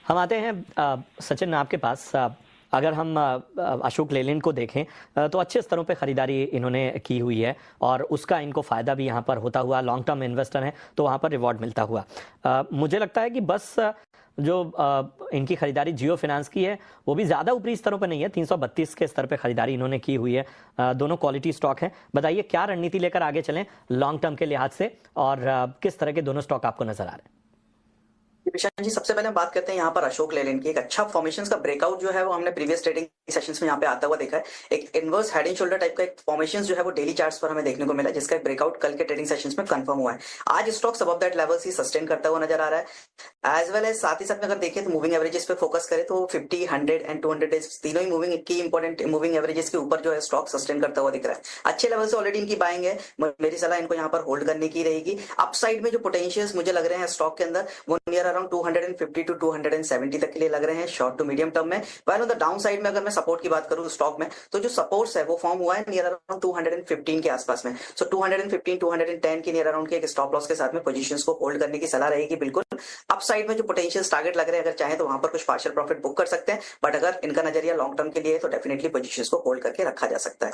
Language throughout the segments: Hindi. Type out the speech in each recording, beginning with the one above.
हम आते हैं सचिन आपके पास। अगर हम अशोक लेलैंड को देखें तो अच्छे स्तरों पे खरीदारी इन्होंने की हुई है और उसका इनको फ़ायदा भी यहाँ पर होता हुआ, लॉन्ग टर्म इन्वेस्टर हैं तो वहाँ पर रिवॉर्ड मिलता हुआ। मुझे लगता है कि बस जो इनकी खरीदारी जियो फाइनेंस की है वो भी ज़्यादा ऊपरी स्तरों पर नहीं है, 332 के स्तर पे खरीदारी इन्होंने की हुई है। दोनों क्वालिटी स्टॉक हैं। बताइए क्या रणनीति लेकर आगे चलें लॉन्ग टर्म के लिहाज से और किस तरह के दोनों स्टॉक आपको नजर आ रहे हैं? विशाल जी, सबसे पहले हम बात करते हैं यहाँ पर अशोक लेलैंड की। एक अच्छा फॉर्मेशन का ब्रेकआउट जो है वो हमने प्रीवियस ट्रेडिंग सेशंस में यहाँ पे आता हुआ देखा है। एक inverse head and shoulder type का एक फॉर्मेशन जो है वो डेली चार्ट्स पर हमें देखने को मिला, जिसका एक ब्रेकआउट कल के ट्रेडिंग सेशंस में कंफर्म हुआ है। आज stock above that levels he sustain करता हुआ नजर आ रहा है। एज वेल एज साथ ही साथ में अगर देखें तो मूविंग एवरेजेस पे फोकस करें तो 50, 100 एंड 200 डेज तीनों ही मूविंग की इंपॉर्टेंट मूविंग एवरेजेस के ऊपर जो है स्टॉक सस्टेन करता हुआ दिख रहा है। अच्छे लेवल से ऑलरेडी इनकी बाइंग है। मेरी सलाह इनको यहाँ पर होल्ड करने की रहेगी। अपसाइड में जो पोटेंशियल्स मुझे लग रहे हैं स्टॉक के अंदर वो नियर अराउंड 250 टू 270 तक के लिए लग रहे हैं शॉर्ट टू मीडियम टर्म में। While on the down side में अगर मैं सपोर्ट की बात करूं स्टॉक में तो जो सपोर्ट्स है वो फॉर्म हुआ है नियर अराउंड 215 के आसपास में। सो 215 210 के नियर अराउंड के एक स्टॉप लॉस के साथ में पोजीशंस को होल्ड करने की सलाह रहेगी। बिल्कुल अप साइड में जो पोटेंशियल टारगेट लग रहे हैं, अगर चाहें तो वहां पर कुछ पार्शियल प्रॉफिट बुक कर सकते हैं, बट अगर इनका नजरिया लॉन्ग टर्म के लिए है तो डेफिनेटली पोजीशंस को होल्ड करके रखा जा सकता है।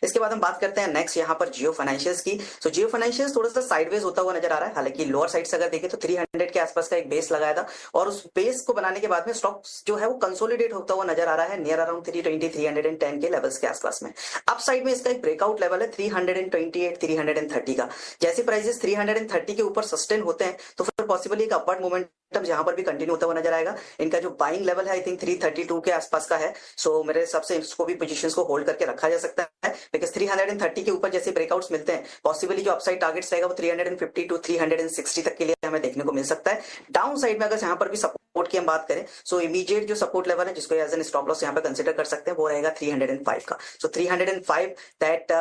इसके बाद हम बात करते हैं नेक्स्ट यहाँ पर जियो फाइनेंशियल्स की। सो जियो फाइनेंशियल्स थोड़ा सा साइडवेज होता हुआ नजर आ रहा है। हालांकि लोअर साइड से अगर देखें तो 300 के आसपास का एक बेस लगाया था और उस बेस को बनाने के बाद में स्टॉक जो है वो कंसोलिडेट होता हुआ नजर आ रहा है नियर अराउंड 320 310 के लेवल्स के आसपास में। अप साइड में इसका एक ब्रेकआउट लेवल है 328 330 का। जैसे प्राइसेस 330 के ऊपर सस्टेन होते हैं तो फिर पॉसिबली एक अपवर्ड मोमेंटम जहां पर भी कंटिन्यू होता हुआ नजर आएगा। इनका जो बाइंग लेवल है आई थिंक 332 के आसपास का है। सो मेरे हिसाब से इसको भी पोजीशंस को होल्ड करके रखा जा सकता है, बिकॉज 330 के ऊपर जैसे ब्रेकआउट्स मिलते हैं पॉसिबली जो अपसाइड टारगेट्स रहेगा वो 350 टू 360 तक के लिए हमें देखने को मिल सकता है। डाउन साइड में अगर यहाँ पर भी सपोर्ट की हम बात करें सो इमीडिएट जो सपोर्ट लेवल है जिसको एज एन स्टॉप लॉस यहाँ पे कंसीडर कर सकते हैं वो रहेगा 305 का। सो 305 that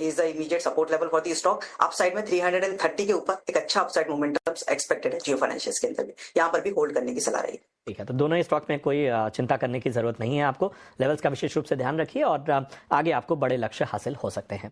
is the immediate support level for the stock. Up side में 330 के ऊपर एक अच्छा अपसाइड मोमेंटम एक्सपेक्टेड है जियो फाइनेंशियल्स के अंदर भी, यहाँ पर भी होल्ड करने की सलाह रहेगी। ठीक है, तो दोनों ही स्टॉक में कोई चिंता करने की जरूरत नहीं है आपको। लेवल्स का विशेष रूप से ध्यान रखिए और आगे आपको बड़े लक्ष्य हासिल हो सकते हैं।